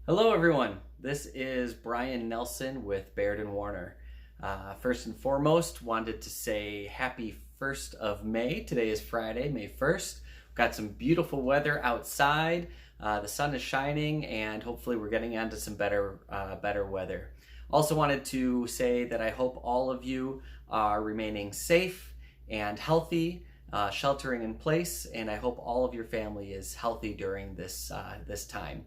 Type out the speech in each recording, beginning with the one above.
Hello, everyone. This is Brian Nelson with Baird and Warner. First and foremost, wanted to say happy 1st of May. Today is Friday, May 1st. We've got some beautiful weather outside. The sun is shining, and hopefully we're getting onto some better weather. Also wanted to say that I hope all of you are remaining safe and healthy, sheltering in place, and I hope all of your family is healthy during this time.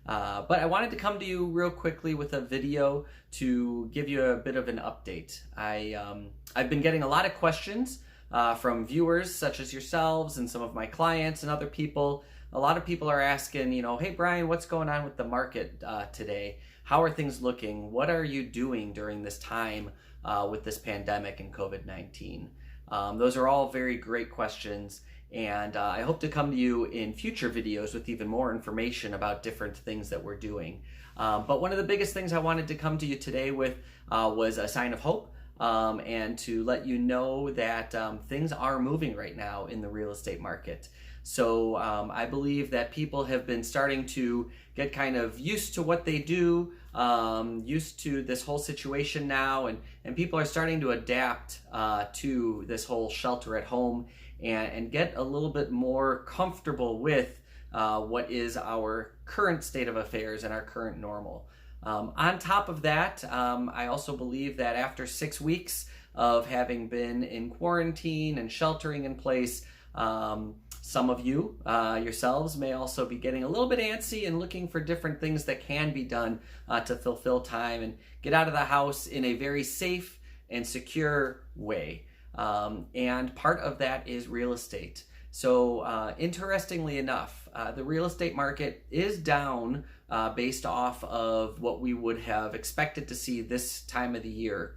But I wanted to come to you real quickly with a video to give you a bit of an update. I've been getting a lot of questions from viewers such as yourselves and some of my clients and other people. A lot of people are asking, hey Brian, what's going on with the market today? How are things looking? What are you doing during this time with this pandemic and COVID-19? Those are all very great questions. And I hope to come to you in future videos with even more information about different things that we're doing. But one of the biggest things I wanted to come to you today with was a sign of hope and to let you know that things are moving right now in the real estate market. So I believe that people have been starting to get kind of used to what they do, used to this whole situation now, and people are starting to adapt to this whole shelter at home and get a little bit more comfortable with what is our current state of affairs and our current normal. On top of that, I also believe that after 6 weeks of having been in quarantine and sheltering in place, some of you yourselves may also be getting a little bit antsy and looking for different things that can be done to fulfill time and get out of the house in a very safe and secure way. And part of that is real estate. So interestingly enough, the real estate market is down based off of what we would have expected to see this time of the year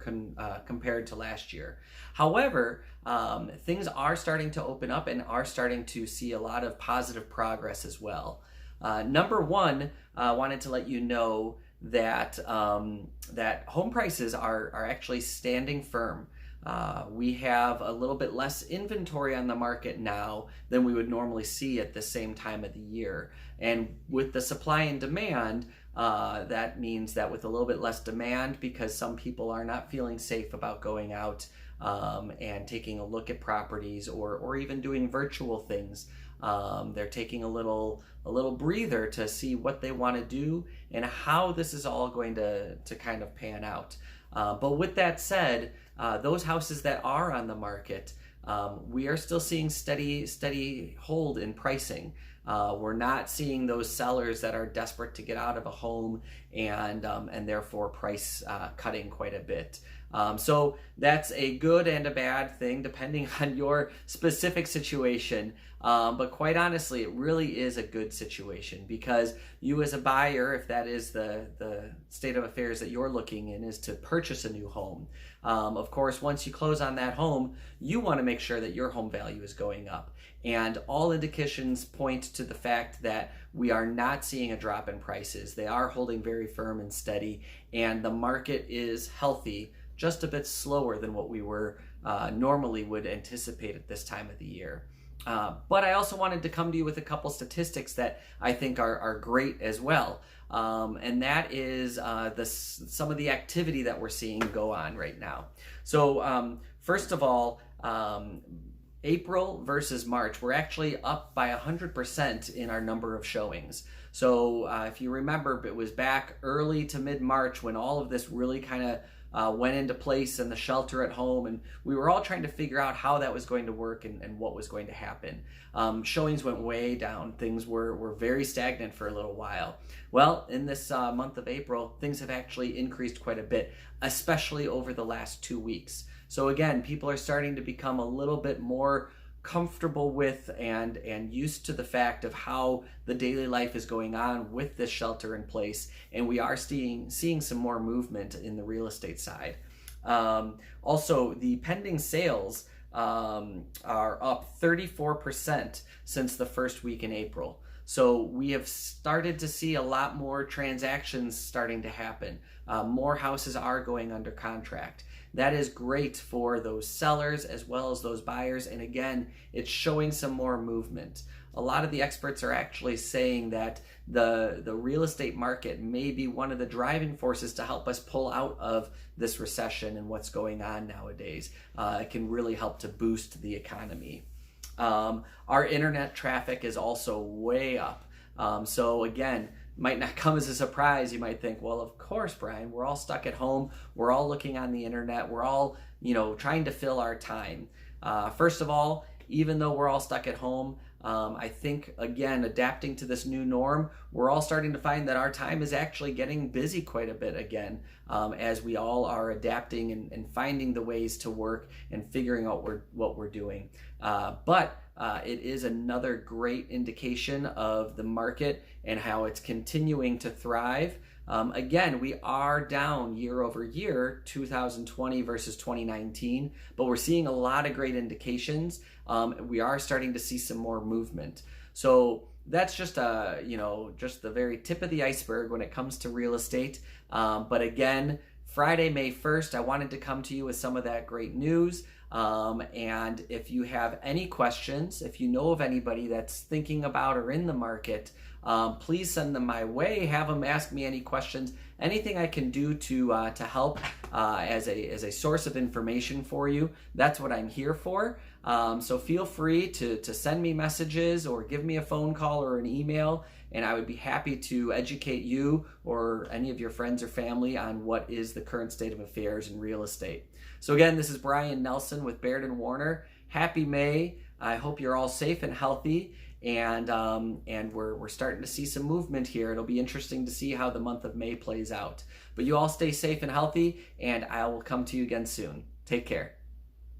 compared to last year. However, things are starting to open up and are starting to see a lot of positive progress as well. Number one, I wanted to let you know that that home prices are actually standing firm. We have a little bit less inventory on the market now than we would normally see at the same time of the year. And with the supply and demand, that means that with a little bit less demand, because some people are not feeling safe about going out and taking a look at properties or even doing virtual things, they're taking a little breather to see what they want to do and how this is all going to kind of pan out. But with that said, those houses that are on the market, we are still seeing steady hold in pricing. We're not seeing those sellers that are desperate to get out of a home and therefore price cutting quite a bit. So that's a good and a bad thing depending on your specific situation. But quite honestly, it really is a good situation because you as a buyer, if that is the state of affairs that you're looking in, is to purchase a new home. Of course, once you close on that home, you want to make sure that your home value is going up. And all indications point to the fact that we are not seeing a drop in prices. They are holding very firm and steady, and the market is healthy, just a bit slower than what we were normally would anticipate at this time of the year. But I also wanted to come to you with a couple statistics that I think are great as well. And that is some of the activity that we're seeing go on right now. So first of all, April versus March, we're actually up by 100% in our number of showings. So if you remember, it was back early to mid-March when all of this really kind of went into place and the shelter at home, and we were all trying to figure out how that was going to work and what was going to happen. Showings went way down. Things were very stagnant for a little while. Well, in this month of April, things have actually increased quite a bit, especially over the last 2 weeks. So again, people are starting to become a little bit more comfortable with and used to the fact of how the daily life is going on with this shelter in place, and we are seeing some more movement in the real estate side. Also, the pending sales are up 34% since the first week in April. So we have started to see a lot more transactions starting to happen. More houses are going under contract. That is great for those sellers as well as those buyers. And again, it's showing some more movement. a lot of the experts are actually saying that the real estate market may be one of the driving forces to help us pull out of this recession and what's going on nowadays. It can really help to boost the economy. Our internet traffic is also way up. So again, might not come as a surprise. You might think, well, of course, Brian, we're all stuck at home. We're all looking on the internet. We're all, trying to fill our time. First of all, even though we're all stuck at home, I think, again, adapting to this new norm, we're all starting to find that our time is actually getting busy quite a bit again, as we all are adapting and finding the ways to work and figuring out what we're doing. But it is another great indication of the market and how it's continuing to thrive. Again, we are down year over year, 2020 versus 2019, but we're seeing a lot of great indications. We are starting to see some more movement. So that's just just the very tip of the iceberg when it comes to real estate. But again, Friday, May 1st, I wanted to come to you with some of that great news. And if you have any questions, if you know of anybody that's thinking about or in the market, please send them my way. Have them ask me any questions. Anything I can do to help as a source of information for you, that's what I'm here for. So feel free to send me messages or give me a phone call or an email, and I would be happy to educate you or any of your friends or family on what is the current state of affairs in real estate. So again, this is Brian Nelson with Baird & Warner. Happy May. I hope you're all safe and healthy, and we're starting to see some movement here. It'll be interesting to see how the month of May plays out. But you all stay safe and healthy, and I will come to you again soon. Take care.